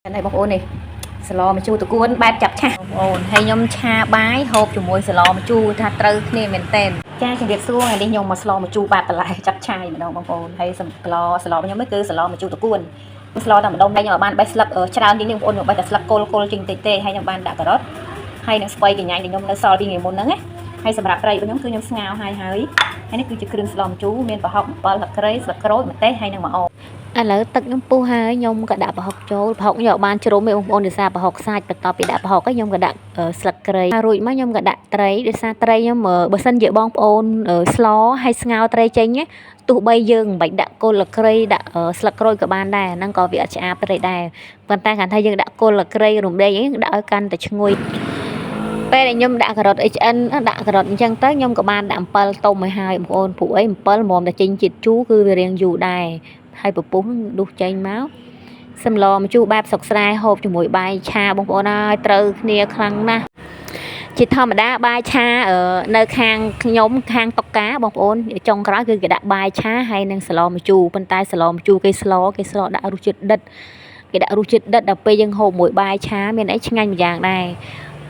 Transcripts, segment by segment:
này bông ôn nàyสลอมาจูตะกวนបែបจับឆាបងប្អូនហើយខ្ញុំឆាបាយហូបជាមួយសឡមជូរថាត្រូវគ្នាមែនតែនចាជំរាបសួរថ្ងៃនេះខ្ញុំមកសឡមជូរបែបបន្លែចាប់ឆាយម្ដងបងប្អូនហើយសឡសឡខ្ញុំនេះគឺសឡមជូរតะកួនសឡតែម្ដងខ្ញុំឲ្យបាន3ស្លឹកច្រើននេះបងប្អូនខ្ញុំបែរតែស្លឹកគល់ជាងតិចទេហើយខ្ញុំបានដាក់ការ៉ុតហើយនឹងស្ពៃកញ្ញាញខ្ញុំនៅសល់ពីថ្ងៃមុនហ្នឹងណាហើយសម្រាប់ត្រីរបស់ខ្ញុំគឺខ្ញុំស្ងោរហើយនេះគឺជាគ្រឿងសឡមជូរមានប្រហុកអំបិលទឹកត្រីស្លឹកក្រូចម្ទេសហើយនឹងម្អមឥឡូវទឹកខ្ញុំពុះហើយខ្ញុំក៏ដាក់ប្រហុកចូលប្រហុកខ្ញុំបានជ្រុំឯងបងប្អូនដោយសារប្រហុកសាច់បន្ទាប់ពីដាក់ប្រហុកហើយខ្ញុំក៏ដាក់ស្លឹកគ្រៃរួចមកខ្ញុំក៏ដាក់ត្រីដោយសារត្រីខ្ញុំបើសិនជាបងប្អូនស្លហើយស្ងោរត្រីចេញទោះបីយើងមិនបាច់ដាក់គល់គ្រៃដាក់ស្លឹកក្រូចក៏បានដែរហ្នឹងក៏វាអត់ឆ្អាបត្រីដែរប៉ុន្តែគ្រាន់តែយើងដាក់គល់គ្រៃរំដេងអីដាក់ឲ្យកាន់តែឈ្ងុយពេលដែលខ្ញុំដាក់ការ៉ុត HN ដាក់ការ៉ុតអញ្ចឹងទៅខ្ញុំក៏បានដាក់អំពិលទុំឲ្យហើយបងប្អូនព្រោះអីអំពិលមុំតែចេញជាតិជូរគឺវារៀងយូរដែរហើយពពុះដុសចេញមកសម្លម្ជូរបែបសុកស្រែហូបជាមួយបាយឆាបងប្អូនហើយត្រូវគ្នាខ្លាំងណាស់ជាធម្មតាបាយឆានៅខាងខ្ញុំខាងតុកកាបងប្អូនចុងក្រោយគឺគេដាក់បាយឆាហើយនឹងសឡម្ជូរប៉ុន្តែសឡម្ជូរគេស្លដាក់រសជាតិដិតគេដាក់រសជាតិដិតដល់ពេលយើងហូបមួយបាយឆាមានអីឆ្ងាញ់មួយយ៉ាងដែរ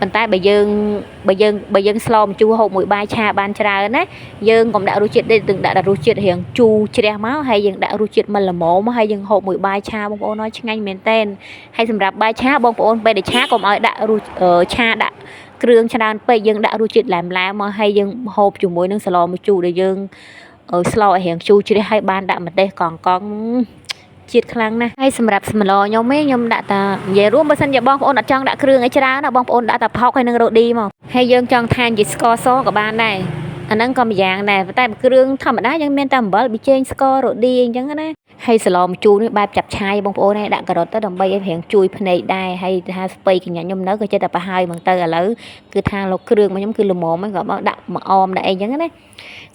ប៉ុន្តែបើយើងស្លម្ជូរហូបមួយបាយឆាបានច្រើនណាយើងកុំដាក់រសជាតិទេទឹកដាក់រសជាតិរៀងជូរជ្រះមកហើយយើងដាក់រសជាតិមិនល្មមហើយយើងហូបមួយបាយឆាបងប្អូនអើយឆ្ងាញ់មែនទែនហើយសម្រាប់បាយឆាបងប្អូនពេលដែលឆាកុំឲ្យដាក់ឆាដាក់គ្រឿងច្រើនពេកយើងដាក់រសជាតិឡែមមកហើយយើងហូបជាមួយនឹងសឡម្ជូរដែលយើងស្លឲ្យរៀងជូរជ្រះហើយបានដាក់ម្ទេសកងជាតិខ្លាំងណាស់ហើយសម្រាប់សម្លខ្ញុំដាក់តានិយាយរួមបើសិនជាបងប្អូនអត់ចង់ដាក់គ្រឿងអីច្រើនណាបងប្អូនដាក់តែផុកហើយនឹងរ៉ូឌីមកហើយយើងចង់ថែមជាស្ករសក៏បានដែរអាហ្នឹងក៏ម្យ៉ាងដែរតែគ្រឿងធម្មតាយើងមានតែអំបិលប៊ីចេងស្កររ៉ូឌីអញ្ចឹងណាហើយសឡម្ជូរនេះបែបចាប់ឆាយបងប្អូនឯងដាក់ការ៉ុតទៅដើម្បីឲ្យរៀងជួយភ្នែកដែរហើយថាស្ពៃកញ្ញាខ្ញុំនៅក៏ចិត្តតែប្រហើយហ្មងទៅឥឡូវគឺថាលោកគ្រឿងរបស់ខ្ញុំគឺល្មមហ្នឹងក៏មកដាក់មកអមដាក់អីអញ្ចឹងណា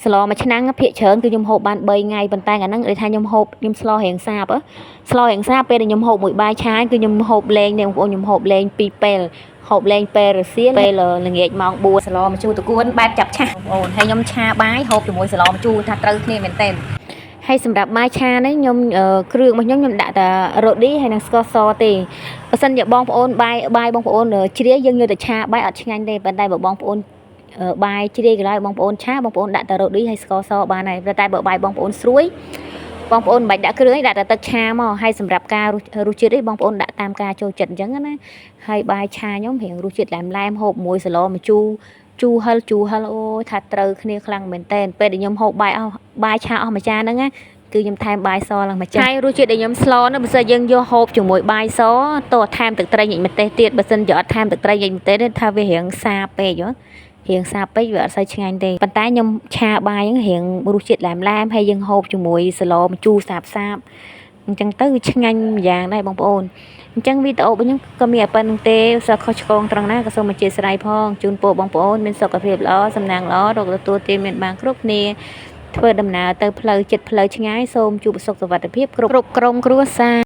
សឡមួយឆ្នាំងភាគច្រើនគឺខ្ញុំហូបបាន3ថ្ងៃប៉ុន្តែអាហ្នឹងដូចថាខ្ញុំស្លរៀងសាបពេលដែលខ្ញុំហូបមួយបាយឆាយគឺខ្ញុំហូបលេងទេបងប្អូនខ្ញុំហូបលេង2ពេលហូបលេងពេលរសៀលពេលល្ងាចម៉ោង4សឡម្ជូរតកួនបែបចាប់ឆាបងប្អូនហើយខ្ញុំឆាបាយហូបជាមួយសឡម្ជូរថាត្រូវគ្នាមែនទែនហើយសម្រាប់បាយឆានេះខ្ញុំគ្រឿងរបស់ខ្ញុំដាក់តែរ៉ូឌីហើយនឹងស្ករសទេបើសិនជាបងប្អូនបាយបងប្អូនជ្រាយើងយកតែឆាបាយអត់ឆ្ងាញ់ទេប៉ុន្តែបើបងប្អូនបាយជ្រាកន្លែងបងប្អូនឆាបងប្អូនដាក់តែរ៉ូឌីហើយស្ករសបានហើយតែបើបាយបងប្អូនស្រួយបងប្អូនមិនបាច់ដាក់គ្រឿងទេដាក់តែទឹកឆាមកហើយសម្រាប់ការរសជាតិនេះបងប្អូនដាក់តាមការចូលចិត្តអញ្ចឹងណាហើយបាយឆាខ្ញុំរៀងរសជាតិឡែមហូបមួយសឡម្ជូរជូរហិលអូយថាត្រូវគ្នាខ្លាំងមែនតើពេលដែលខ្ញុំហូបបាយឆាអស់មួយចានហ្នឹងណាគឺខ្ញុំថែមបាយសឡើងមួយចានហើយរសជាតិដែលខ្ញុំស្លនោះបើសិនយើងយកហូបជាមួយបាយសតោះថែមទឹកត្រីញ៉ាំម្ទេសទៀតបើសិនជាអត់ថែមទឹកត្រីញ៉ាំម្ទេសទេថាវារៀងសាពេករៀងសាពេកវាអត់សូវឆ្ងាញ់ទេប៉ុន្តែខ្ញុំឆាបាយហ្នឹងរៀងរសជាតិឡែមហើយយើងហូបជាមួយសឡម្ជូរសាបអញ្ចឹងទៅវាឆ្ងាញ់យ៉ាងដែរបងប្អូនអញ្ចឹងវីដេអូរបស់ខ្ញុំក៏មានតែប៉ុណ្្នឹងទេសូមខុសឆ្គងត្រង់ណាក៏សូមអធិស្ឋានផងជូនពរបងប្អូនមានសុខភាពល្អសំណាងល្អរកទទួលទានមានបានគ្រប់គ្នាធ្វើដំណើរទៅផ្លូវចិត្តផ្លូវឆ្ងាយសូមជួបសុខសុវត្ថិភាពគ្រប់ក្រុមគ្រួសារ